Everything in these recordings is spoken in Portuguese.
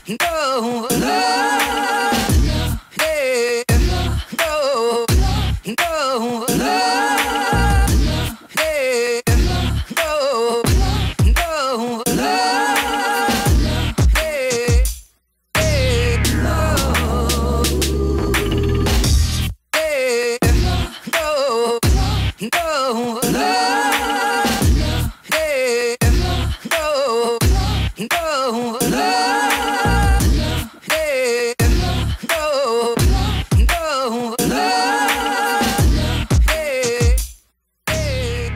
Go, hey, go, go, hey, go, go, hey, hey, go, go, hey, go, go, hey, go, go, hey, hey.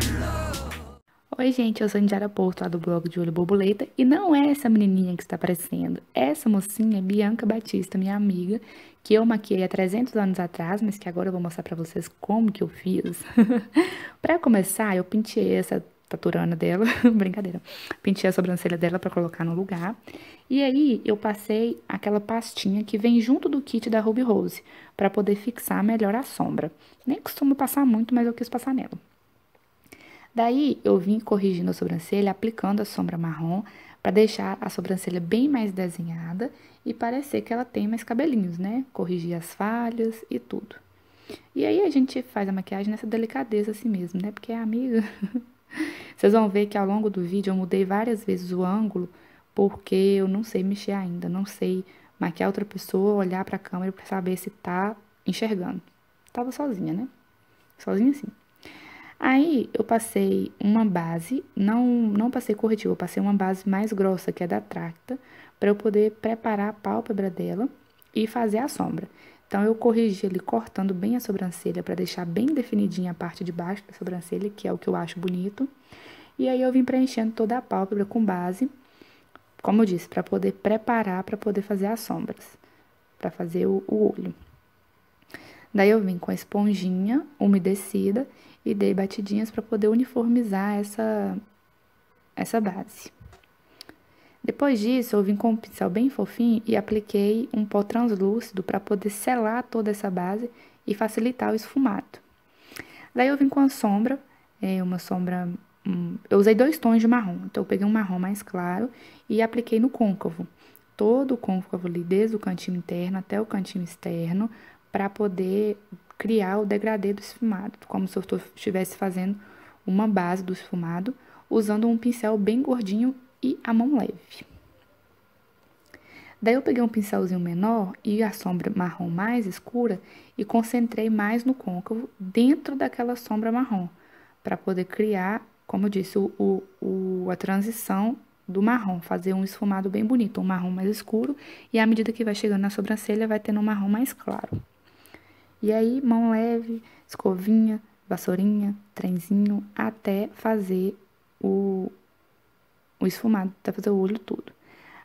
Oi, gente, eu sou Indiara Porto, lá do blog de Olho Borboleta, e não é essa menininha que está aparecendo. Essa mocinha é Bianca Batista, minha amiga, que eu maquiei há 300 anos atrás, mas que agora eu vou mostrar pra vocês como que eu fiz. Pra começar, eu penteei essa taturana dela, brincadeira, penteei a sobrancelha dela pra colocar no lugar, e aí eu passei aquela pastinha que vem junto do kit da Ruby Rose, pra poder fixar melhor a sombra. Nem costumo passar muito, mas eu quis passar nela. Daí eu vim corrigindo a sobrancelha, aplicando a sombra marrom para deixar a sobrancelha bem mais desenhada e parecer que ela tem mais cabelinhos, né? Corrigir as falhas e tudo. E aí a gente faz a maquiagem nessa delicadeza assim mesmo, né? Porque, amiga, vocês vão ver que ao longo do vídeo eu mudei várias vezes o ângulo porque eu não sei mexer ainda, não sei maquiar outra pessoa, olhar para a câmera para saber se tá enxergando. Tava sozinha, né? Sozinha assim. Aí eu passei uma base, não passei corretivo, eu passei uma base mais grossa, que é da Tracta, para eu poder preparar a pálpebra dela e fazer a sombra. Então eu corrigi ali cortando bem a sobrancelha para deixar bem definidinha a parte de baixo da sobrancelha, que é o que eu acho bonito. E aí eu vim preenchendo toda a pálpebra com base, como eu disse, para poder preparar para poder fazer as sombras, para fazer o olho. Daí eu vim com a esponjinha umedecida e dei batidinhas para poder uniformizar essa base. Depois disso, eu vim com um pincel bem fofinho e apliquei um pó translúcido para poder selar toda essa base e facilitar o esfumado. Daí eu vim com a sombra, uma sombra... eu usei 2 tons de marrom, então eu peguei um marrom mais claro e apliquei no côncavo. Todo o côncavo ali, desde o cantinho interno até o cantinho externo, para poder criar o degradê do esfumado, como se eu estivesse fazendo uma base do esfumado, usando um pincel bem gordinho e a mão leve. Daí eu peguei um pincelzinho menor e a sombra marrom mais escura e concentrei mais no côncavo dentro daquela sombra marrom, para poder criar, como eu disse, a transição do marrom, fazer um esfumado bem bonito, um marrom mais escuro, e à medida que vai chegando na sobrancelha, vai tendo um marrom mais claro. E aí, mão leve, escovinha, vassourinha, trenzinho, até fazer o esfumado, até fazer o olho todo.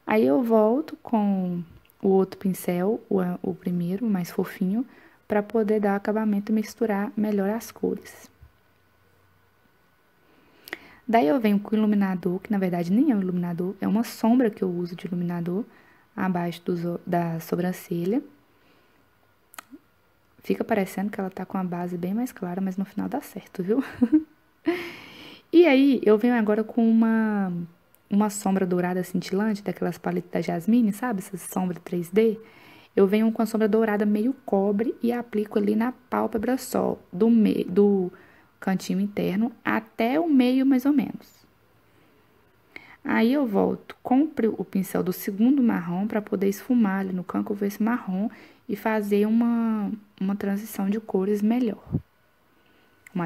Aí eu volto com o outro pincel, o primeiro, o mais fofinho, para poder dar acabamento e misturar melhor as cores. Daí eu venho com o iluminador, que na verdade nem é um iluminador, é uma sombra que eu uso de iluminador, abaixo da sobrancelha. Fica parecendo que ela tá com a base bem mais clara, mas no final dá certo, viu? E aí, eu venho agora com uma sombra dourada cintilante, daquelas paletas da Jasmine, sabe? Essa sombra 3D. Eu venho com a sombra dourada meio cobre e aplico ali na pálpebra só, do cantinho interno até o meio, mais ou menos. Aí eu volto com o pincel do segundo marrom para poder esfumar ali no côncavo esse marrom e fazer uma transição de cores melhor.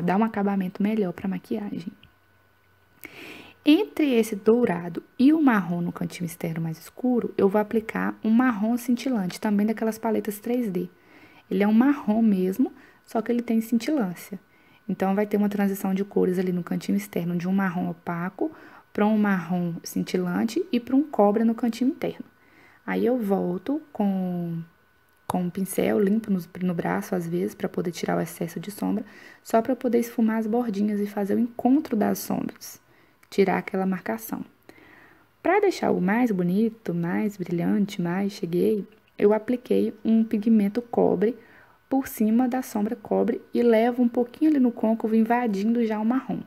Dar um acabamento melhor para maquiagem. Entre esse dourado e o marrom no cantinho externo mais escuro, eu vou aplicar um marrom cintilante, também daquelas paletas 3D. Ele é um marrom mesmo, só que ele tem cintilância. Então, vai ter uma transição de cores ali no cantinho externo, de um marrom opaco para um marrom cintilante e para um cobre no cantinho interno. Aí, eu volto com um pincel limpo no braço, às vezes, para poder tirar o excesso de sombra, só para poder esfumar as bordinhas e fazer o encontro das sombras, tirar aquela marcação. Para deixar o mais bonito, mais brilhante, mais cheguei, eu apliquei um pigmento cobre por cima da sombra cobre e levo um pouquinho ali no côncavo, invadindo já o marrom.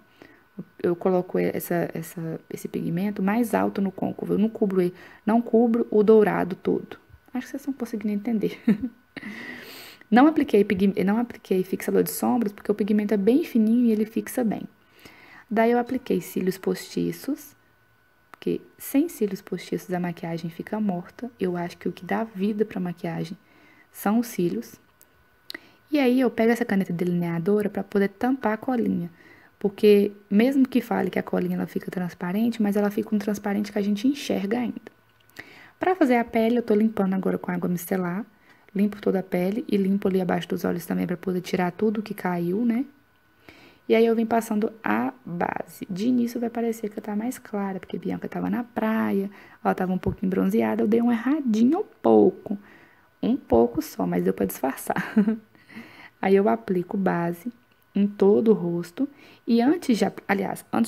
Eu coloco esse pigmento mais alto no côncavo. Eu não cubro o dourado todo. Acho que vocês estão conseguindo entender. Não apliquei fixador de sombras, porque o pigmento é bem fininho e ele fixa bem. Daí eu apliquei cílios postiços, porque sem cílios postiços a maquiagem fica morta. Eu acho que o que dá vida pra maquiagem são os cílios. E aí eu pego essa caneta delineadora para poder tampar a colinha. Porque mesmo que fale que a colinha ela fica transparente, mas ela fica um transparente que a gente enxerga ainda. Para fazer a pele, eu tô limpando agora com água micelar. Limpo toda a pele e limpo ali abaixo dos olhos também para poder tirar tudo que caiu, né? E aí eu vim passando a base. De início vai parecer que tá mais clara, porque Bianca tava na praia, ela tava um pouquinho bronzeada, eu dei uma erradinha um pouco só, mas deu para disfarçar. Aí eu aplico base em todo o rosto e antes de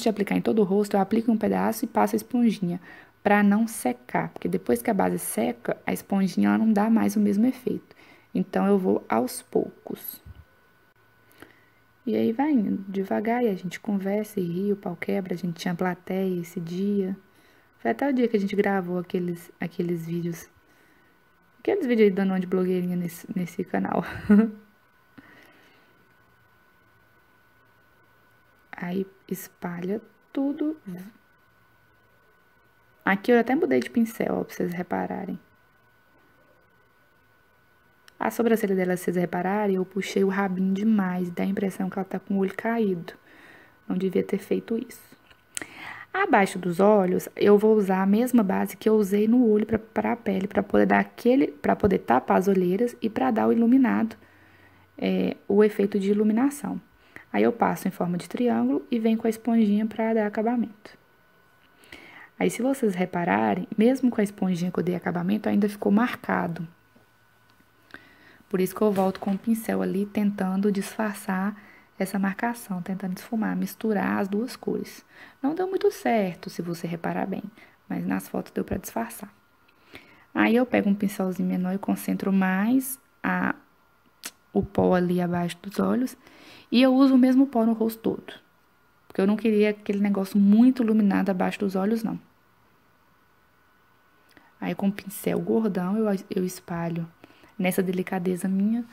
aplicar em todo o rosto, eu aplico um pedaço e passo a esponjinha para não secar, porque depois que a base seca, a esponjinha ela não dá mais o mesmo efeito. Então eu vou aos poucos. E aí vai indo devagar e a gente conversa e ri, o pau quebra, a gente tinha plateia esse dia. Foi até o dia que a gente gravou aqueles vídeos. Aqueles vídeos aí dando uma de blogueirinha nesse canal. Aí espalha tudo. Aqui eu até mudei de pincel, ó, pra vocês repararem. A sobrancelha dela, se vocês repararem, eu puxei o rabinho demais. Dá a impressão que ela tá com o olho caído. Não devia ter feito isso. Abaixo dos olhos, eu vou usar a mesma base que eu usei no olho para a pele, para poder dar para poder tapar as olheiras e para dar o iluminado, o efeito de iluminação. Aí eu passo em forma de triângulo e venho com a esponjinha para dar acabamento. Aí, se vocês repararem, mesmo com a esponjinha que eu dei acabamento, ainda ficou marcado. Por isso que eu volto com o pincel ali, tentando disfarçar essa marcação, tentando esfumar, misturar as duas cores. Não deu muito certo, se você reparar bem, mas nas fotos deu pra disfarçar. Aí, eu pego um pincelzinho menor e concentro mais o pó ali abaixo dos olhos. E eu uso o mesmo pó no rosto todo. Porque eu não queria aquele negócio muito iluminado abaixo dos olhos, não. Aí, com o pincel gordão, eu espalho nessa delicadeza minha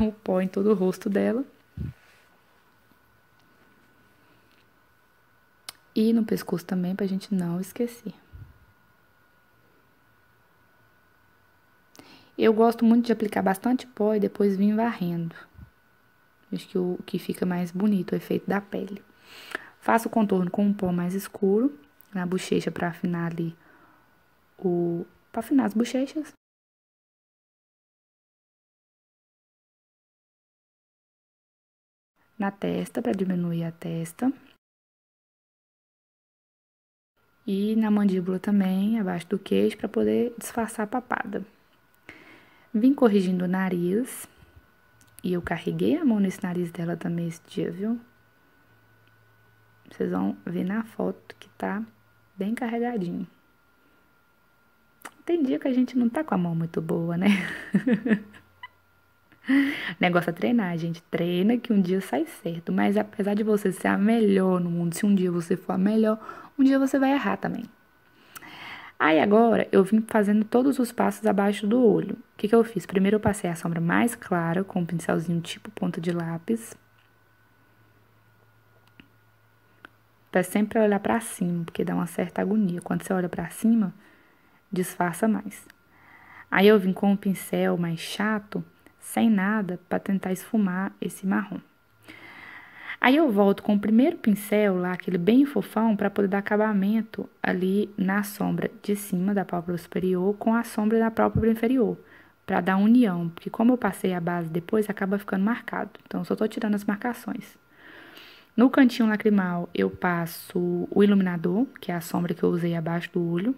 o pó em todo o rosto dela. E no pescoço também, pra gente não esquecer. Eu gosto muito de aplicar bastante pó e depois vir varrendo. Acho que o que fica mais bonito, o efeito da pele. Faço o contorno com um pó mais escuro na bochecha pra afinar ali pra afinar as bochechas. Na testa, pra diminuir a testa. E na mandíbula também, abaixo do queixo, pra poder disfarçar a papada. Vim corrigindo o nariz. E eu carreguei a mão nesse nariz dela também esse dia, viu? Vocês vão ver na foto que tá bem carregadinho. Tem dia que a gente não tá com a mão muito boa, né? Negócio é treinar, gente. Treina que um dia sai certo. Mas apesar de você ser a melhor no mundo, se um dia você for a melhor, um dia você vai errar também. Aí agora eu vim fazendo todos os passos abaixo do olho. O que eu fiz? Primeiro eu passei a sombra mais clara com um pincelzinho tipo ponta de lápis. Pra sempre olhar pra cima, porque dá uma certa agonia. Quando você olha pra cima, disfarça mais. Aí eu vim com um pincel mais chato, sem nada, pra tentar esfumar esse marrom. Aí eu volto com o primeiro pincel lá, aquele bem fofão, pra poder dar acabamento ali na sombra de cima da pálpebra superior com a sombra da pálpebra inferior, pra dar união, porque como eu passei a base depois, acaba ficando marcado. Então, eu só tô tirando as marcações. No cantinho lacrimal, eu passo o iluminador, que é a sombra que eu usei abaixo do olho.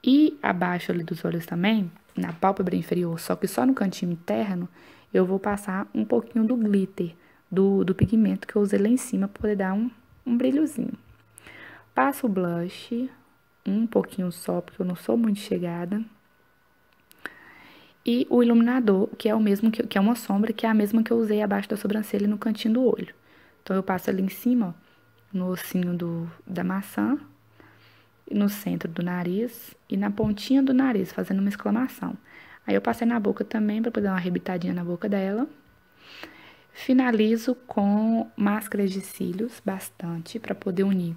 E abaixo ali dos olhos também, na pálpebra inferior, só que só no cantinho interno, eu vou passar um pouquinho do glitter, do pigmento que eu usei lá em cima, para poder dar um brilhozinho. Passo o blush, um pouquinho só, porque eu não sou muito chegada. E o iluminador, que é o mesmo que é uma sombra, que é a mesma que eu usei abaixo da sobrancelha e no cantinho do olho. Então, eu passo ali em cima, ó, no ossinho da maçã, no centro do nariz e na pontinha do nariz, fazendo uma exclamação. Aí eu passei na boca também, pra poder dar uma arrebitadinha na boca dela. Finalizo com máscaras de cílios, bastante, pra poder unir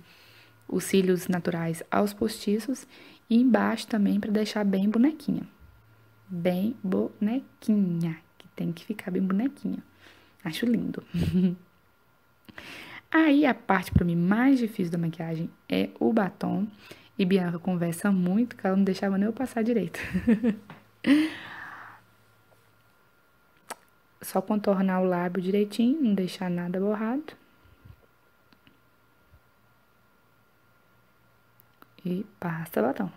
os cílios naturais aos postiços. E embaixo também, pra deixar bem bonequinha. Bem bonequinha, que tem que ficar bem bonequinha. Acho lindo. Aí, a parte pra mim mais difícil da maquiagem é o batom. E Bianca conversa muito, que ela não deixava nem eu passar direito. Só contornar o lábio direitinho, não deixar nada borrado. E passa batom.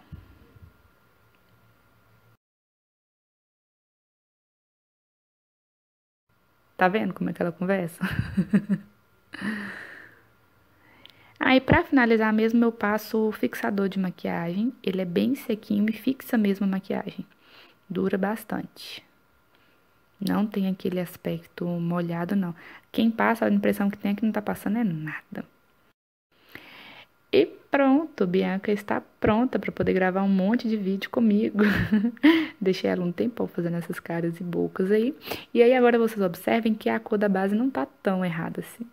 Tá vendo como é que ela conversa? Aí, pra finalizar mesmo, eu passo o fixador de maquiagem. Ele é bem sequinho e fixa mesmo a maquiagem. Dura bastante. Não tem aquele aspecto molhado, não. Quem passa, a impressão que tem é que não tá passando é nada. E pronto, Bianca está pronta para poder gravar um monte de vídeo comigo. Deixei ela um tempão fazendo essas caras e bocas aí. E aí agora vocês observem que a cor da base não tá tão errada assim.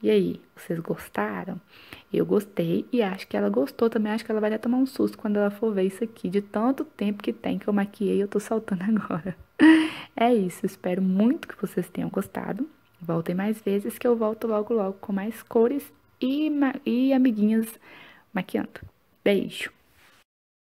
E aí, vocês gostaram? Eu gostei e acho que ela gostou também. Acho que ela vai até tomar um susto quando ela for ver isso aqui. De tanto tempo que tem que eu maquiei, eu tô soltando agora. É isso, espero muito que vocês tenham gostado. Voltem mais vezes que eu volto logo logo com mais cores e amiguinhas maquiando. Beijo!